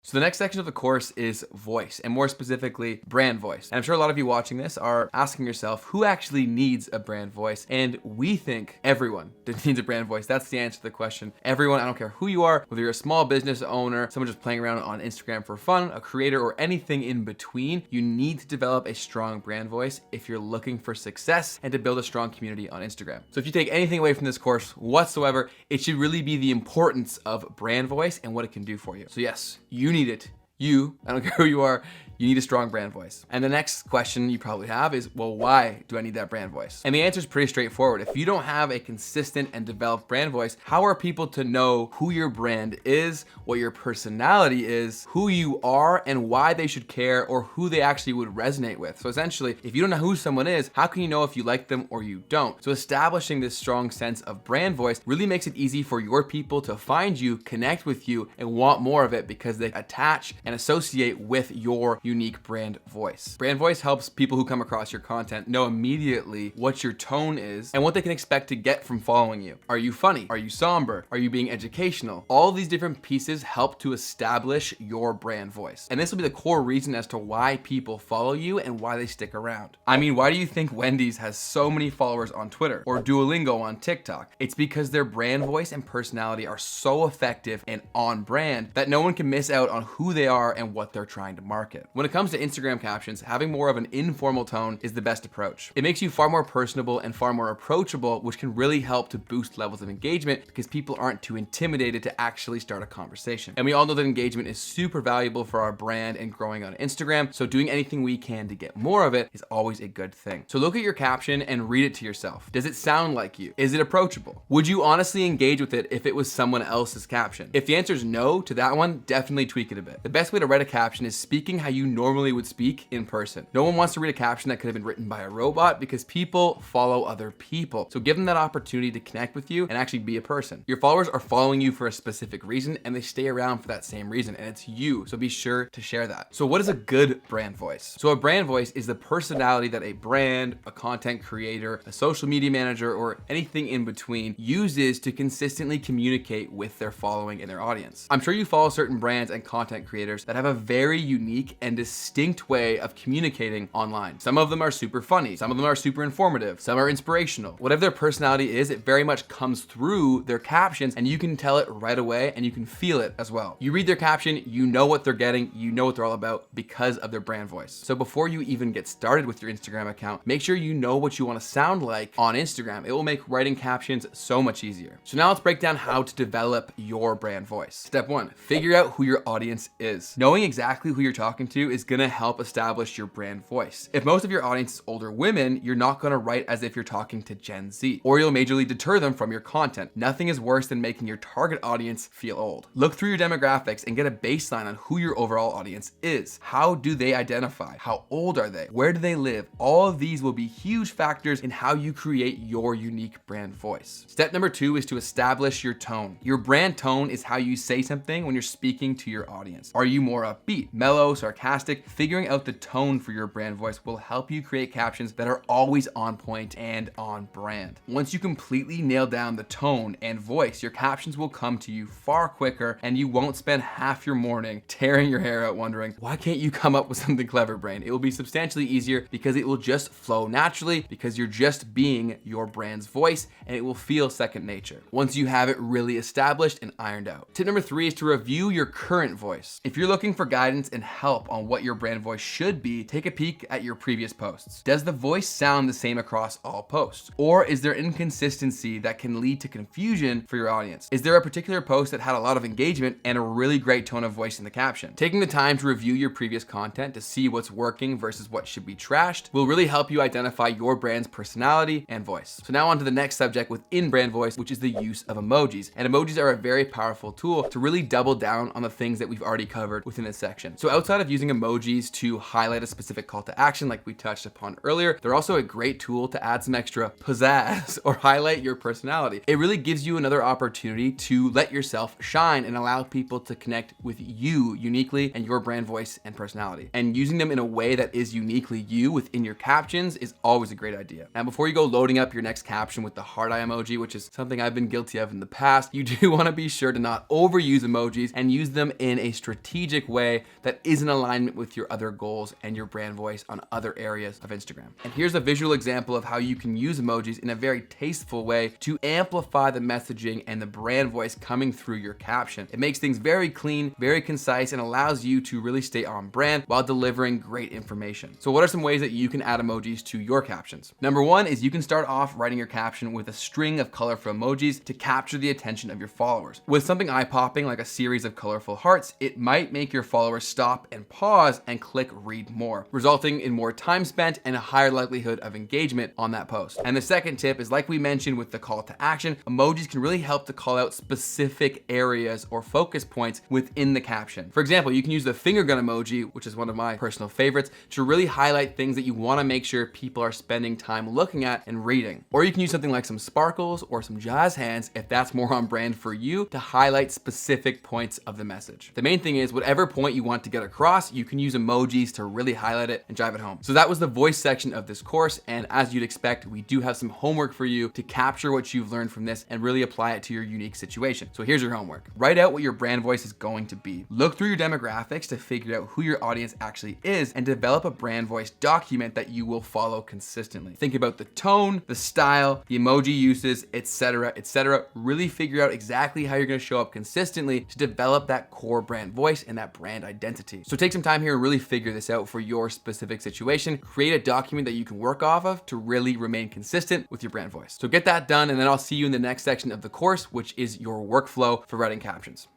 So the next section of the course is voice, and more specifically, brand voice. And I'm sure a lot of you watching this are asking yourself, who actually needs a brand voice? And we think everyone needs a brand voice. That's the answer to the question. Everyone, I don't care who you are, whether you're a small business owner, someone just playing around on Instagram for fun, a creator, or anything in between, you need to develop a strong brand voice if you're looking for success and to build a strong community on Instagram. So if you take anything away from this course whatsoever, it should really be the importance of brand voice and what it can do for you. So yes, you need it. I don't care who you are, you need a strong brand voice. And the next question you probably have is, well, why do I need that brand voice? And the answer is pretty straightforward. If you don't have a consistent and developed brand voice, how are people to know who your brand is, what your personality is, who you are, and why they should care, or who they actually would resonate with? So essentially, if you don't know who someone is, how can you know if you like them or you don't? So establishing this strong sense of brand voice really makes it easy for your people to find you, connect with you, and want more of it because they attach and associate with your unique brand voice. Brand voice helps people who come across your content know immediately what your tone is and what they can expect to get from following you. Are you funny? Are you somber? Are you being educational? All of these different pieces help to establish your brand voice. And this will be the core reason as to why people follow you and why they stick around. I mean, why do you think Wendy's has so many followers on Twitter or Duolingo on TikTok? It's because their brand voice and personality are so effective and on brand that no one can miss out on who they are and what they're trying to market. When it comes to Instagram captions, having more of an informal tone is the best approach. It makes you far more personable and far more approachable, which can really help to boost levels of engagement because people aren't too intimidated to actually start a conversation. And we all know that engagement is super valuable for our brand and growing on Instagram, so doing anything we can to get more of it is always a good thing. So look at your caption and read it to yourself. Does it sound like you? Is it approachable? Would you honestly engage with it if it was someone else's caption? If the answer is no to that one, definitely tweak it a bit. The best way to write a caption is speaking how you normally would speak in person. No one wants to read a caption that could have been written by a robot because people follow other people. So give them that opportunity to connect with you and actually be a person. Your followers are following you for a specific reason and they stay around for that same reason, and it's you. So be sure to share that. So what is a good brand voice? So a brand voice is the personality that a brand, a content creator, a social media manager, or anything in between uses to consistently communicate with their following and their audience. I'm sure you follow certain brands and content creators that have a very unique and distinct way of communicating online. Some of them are super funny, some of them are super informative, some are inspirational. Whatever their personality is, it very much comes through their captions, and you can tell it right away and you can feel it as well. You read their caption, you know what they're getting, you know what they're all about because of their brand voice. So before you even get started with your Instagram account, make sure you know what you want to sound like on Instagram. It will make writing captions so much easier. So now let's break down how to develop your brand voice. Step 1, figure out who your audience is. Knowing exactly who you're talking to is gonna help establish your brand voice. If most of your audience is older women, you're not gonna write as if you're talking to Gen Z, or you'll majorly deter them from your content. Nothing is worse than making your target audience feel old. Look through your demographics and get a baseline on who your overall audience is. How do they identify? How old are they? Where do they live? All of these will be huge factors in how you create your unique brand voice. Step number 2 is to establish your tone. Your brand tone is how you say something when you're speaking to your audience. Are you more upbeat, mellow, sarcastic? Figuring out the tone for your brand voice will help you create captions that are always on point and on brand. Once you completely nail down the tone and voice, your captions will come to you far quicker and you won't spend half your morning tearing your hair out wondering, why can't you come up with something clever, brain? It will be substantially easier because it will just flow naturally because you're just being your brand's voice and it will feel second nature once you have it really established and ironed out. Tip number 3 is to review your current voice. If you're looking for guidance and help on what your brand voice should be, take a peek at your previous posts. Does the voice sound the same across all posts? Or is there inconsistency that can lead to confusion for your audience? Is there a particular post that had a lot of engagement and a really great tone of voice in the caption? Taking the time to review your previous content to see what's working versus what should be trashed will really help you identify your brand's personality and voice. So now on to the next subject within brand voice, which is the use of emojis. And emojis are a very powerful tool to really double down on the things that we've already covered within this section. So outside of using emojis to highlight a specific call to action like we touched upon earlier, they're also a great tool to add some extra pizzazz or highlight your personality. It really gives you another opportunity to let yourself shine and allow people to connect with you uniquely and your brand voice and personality. And using them in a way that is uniquely you within your captions is always a great idea. Now, before you go loading up your next caption with the heart eye emoji, which is something I've been guilty of in the past, you do want to be sure to not overuse emojis and use them in a strategic strategic way that is in alignment with your other goals and your brand voice on other areas of Instagram. And here's a visual example of how you can use emojis in a very tasteful way to amplify the messaging and the brand voice coming through your caption. It makes things very clean, very concise, and allows you to really stay on brand while delivering great information. So what are some ways that you can add emojis to your captions? Number one is you can start off writing your caption with a string of colorful emojis to capture the attention of your followers. With something eye-popping like a series of colorful hearts, it might make your followers stop and pause and click read more, resulting in more time spent and a higher likelihood of engagement on that post. And the second tip is, like we mentioned with the call to action, emojis can really help to call out specific areas or focus points within the caption. For example, you can use the finger gun emoji, which is one of my personal favorites, to really highlight things that you want to make sure people are spending time looking at and reading. Or you can use something like some sparkles or some jazz hands, if that's more on brand for you, to highlight specific points of the message. The main thing is, whatever point you want to get across, you can use emojis to really highlight it and drive it home. So that was the voice section of this course, and as you'd expect, we do have some homework for you to capture what you've learned from this and really apply it to your unique situation. So here's your homework. Write out what your brand voice is going to be. Look through your demographics to figure out who your audience actually is and develop a brand voice document that you will follow consistently. Think about the tone, the style, the emoji uses, etc., etc. Really figure out exactly how you're going to show up consistently to develop that core brand voice and that brand identity. So take some time here and really figure this out for your specific situation. Create a document that you can work off of to really remain consistent with your brand voice. So get that done, and then I'll see you in the next section of the course, which is your workflow for writing captions.